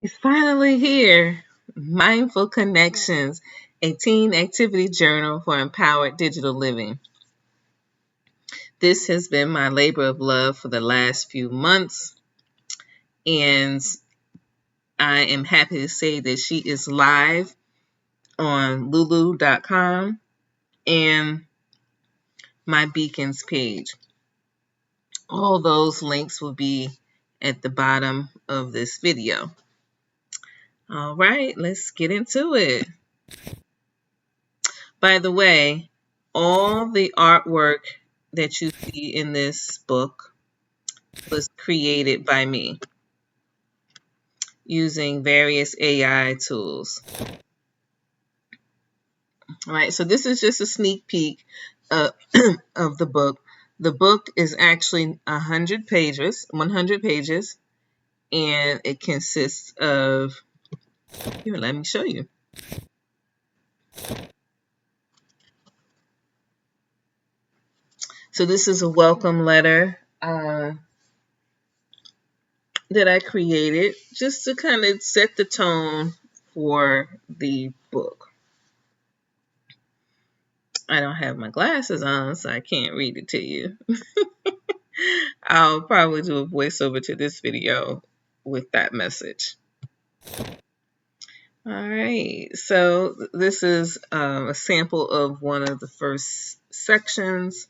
It's finally here. Mindful Connections, a teen activity journal for empowered digital living. This has been my labor of love for the last few months, and I am happy to say that she is live on lulu.com and my Beacons page. All those links will be at the bottom of this video. All right, let's get into it. By the way, all the artwork that you see in this book was created by me using various AI tools. All right, so this is just a sneak peek of, of the book. The book is actually 100 pages, and it consists of, here, let me show you. So this is a welcome letter that I created just to kind of set the tone for the book. I don't have my glasses on, so I can't read it to you. I'll probably do a voiceover to this video with that message. All right, so this is a sample of one of the first sections,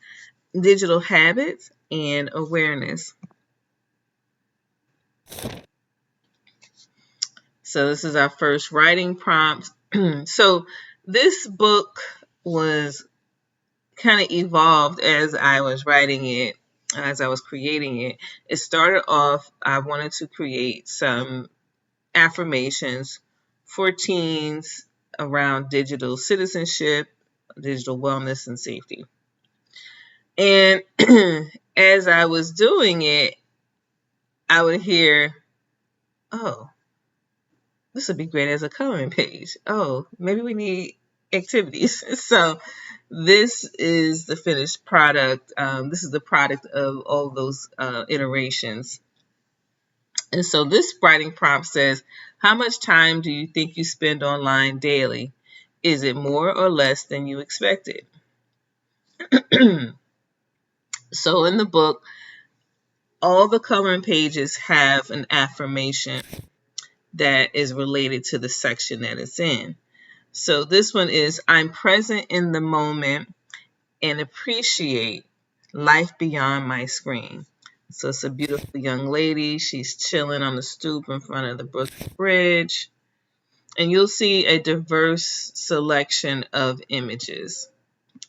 digital habits and awareness. So this is our first writing prompt. So this book was kind of evolved as I was writing it, as I was creating it. It started off, I wanted to create some affirmations for teens around digital citizenship, digital wellness, and safety. And as I was doing it, I would hear, oh, this would be great as a coloring page. Oh, maybe we need activities. So this is the finished product. This is the product of all those iterations. And so this writing prompt says, how much time do you think you spend online daily? Is it more or less than you expected? So in the book, all the coloring pages have an affirmation that is related to the section that it's in. So this one is, I'm present in the moment and appreciate life beyond my screen. So it's a beautiful young lady. She's chilling on the stoop in front of the Brooklyn Bridge. And you'll see a diverse selection of images.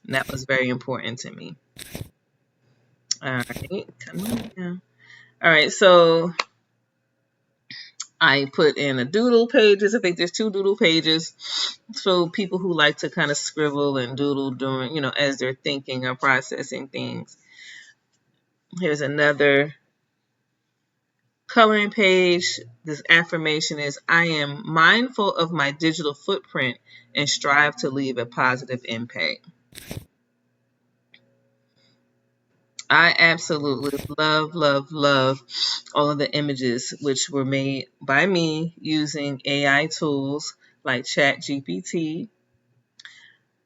And that was very important to me. All right, come on now. All right, so I put in a doodle pages. I think there's 2 doodle pages. So people who like to kind of scribble and doodle during, as they're thinking or processing things. Here's another coloring page. This affirmation is, I am mindful of my digital footprint and strive to leave a positive impact. I absolutely love, love, love all of the images which were made by me using AI tools like ChatGPT,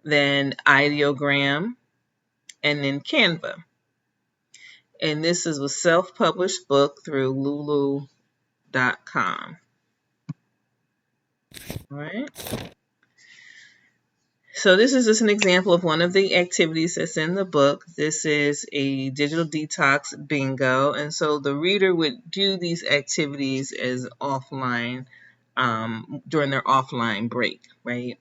then Ideogram, and then Canva. And this is a self-published book through lulu.com. All right. So this is just an example of one of the activities that's in the book. This is a digital detox bingo. And so the reader would do these activities as offline, during their offline break, right?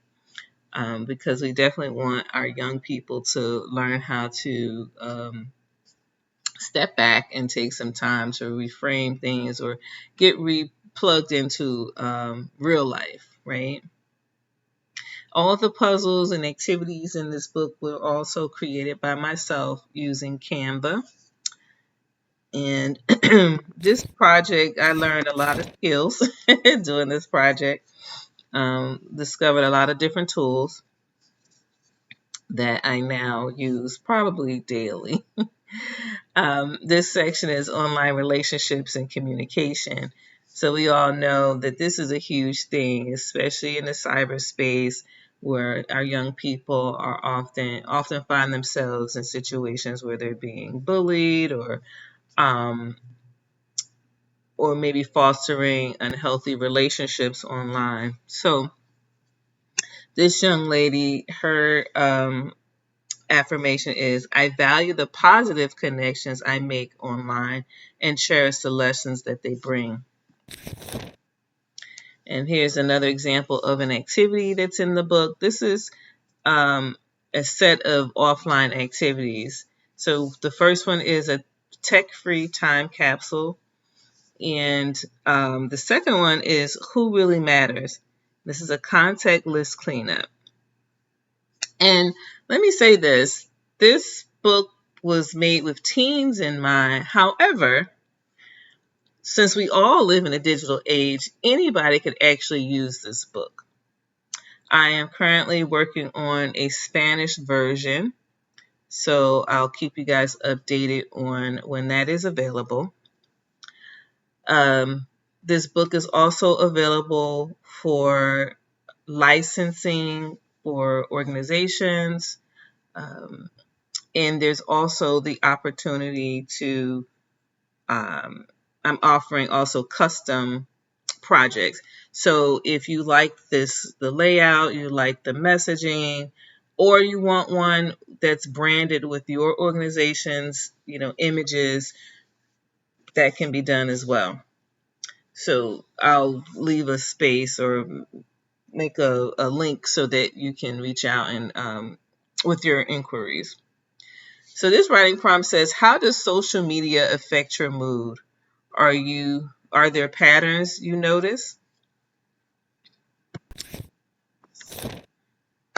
Because we definitely want our young people to learn how to step back and take some time to reframe things or get plugged into real life, right? All of the puzzles and activities in this book were also created by myself using Canva. And this project, I learned a lot of skills doing this project. Discovered a lot of different tools that I now use probably daily. This section is online relationships and communication. So we all know that this is a huge thing, especially in the cyberspace where our young people are often find themselves in situations where they're being bullied um, or maybe fostering unhealthy relationships online. So this young lady, her affirmation is, I value the positive connections I make online and cherish the lessons that they bring. And here's another example of an activity that's in the book. This is a set of offline activities. So the first one is a tech-free time capsule. And the second one is Who Really Matters. This is a contact list cleanup. And let me say this book was made with teens in mind. However, since we all live in a digital age, anybody could actually use this book. I am currently working on a Spanish version, so I'll keep you guys updated on when that is available. This book is also available for licensing for organizations, um, and there's also the opportunity to, I'm offering also custom projects. So if you like the layout, you like the messaging, or you want one that's branded with your organization's, images, that can be done as well. So I'll leave a space or make a link so that you can reach out and with your inquiries. So this writing prompt says, how does social media affect your mood? Are there patterns you notice?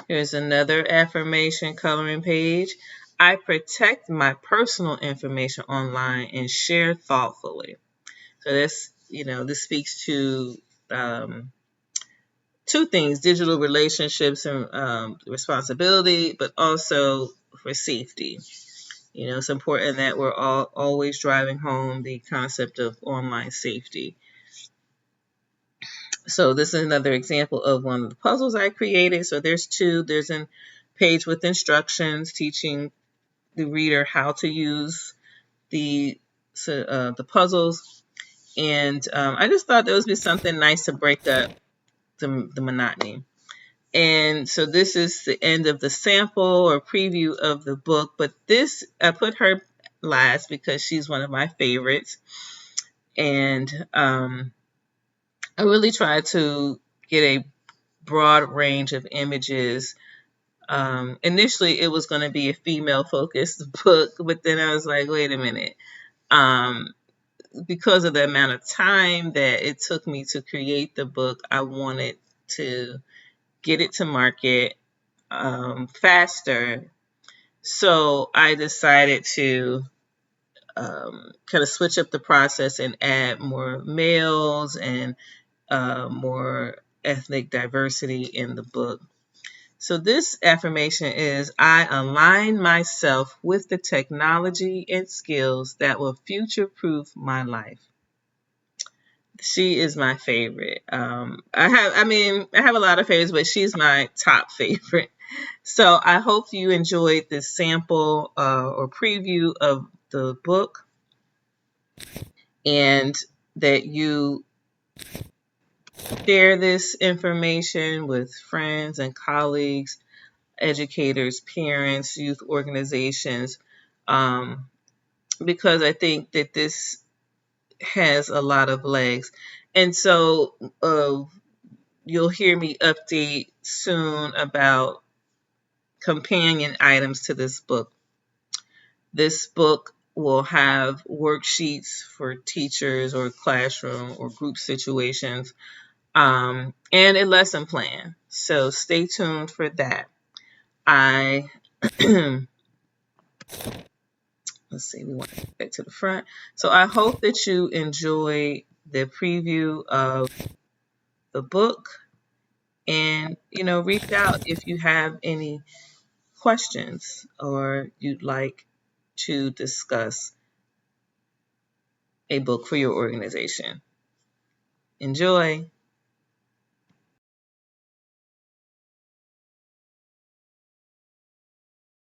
Here's another affirmation coloring page. I protect my personal information online and share thoughtfully. So this speaks to two things: digital relationships and responsibility, but also for safety. It's important that we're all always driving home the concept of online safety. So this is another example of one of the puzzles I created. So there's two. There's a page with instructions teaching the reader how to use the puzzles, and I just thought there would be something nice to break up the monotony. And so this is the end of the sample or preview of the book, but this, I put her last because she's one of my favorites. And I really tried to get a broad range of images. Initially, it was going to be a female-focused book, but then I was like, wait a minute. Because of the amount of time that it took me to create the book, I wanted to get it to market faster. So I decided to kind of switch up the process and add more males and more ethnic diversity in the book. So this affirmation is, I align myself with the technology and skills that will future-proof my life. She is my favorite. I have a lot of favorites, but she's my top favorite. So I hope you enjoyed this sample or preview of the book, and that you share this information with friends and colleagues, educators, parents, youth organizations, because I think that this has a lot of legs. And so you'll hear me update soon about companion items to this book. This book will have worksheets for teachers or classroom or group situations, and a lesson plan. So stay tuned for that. I let's see, we want to get back to the front. So I hope that you enjoy the preview of the book, and reach out if you have any questions or you'd like to discuss a book for your organization. Enjoy.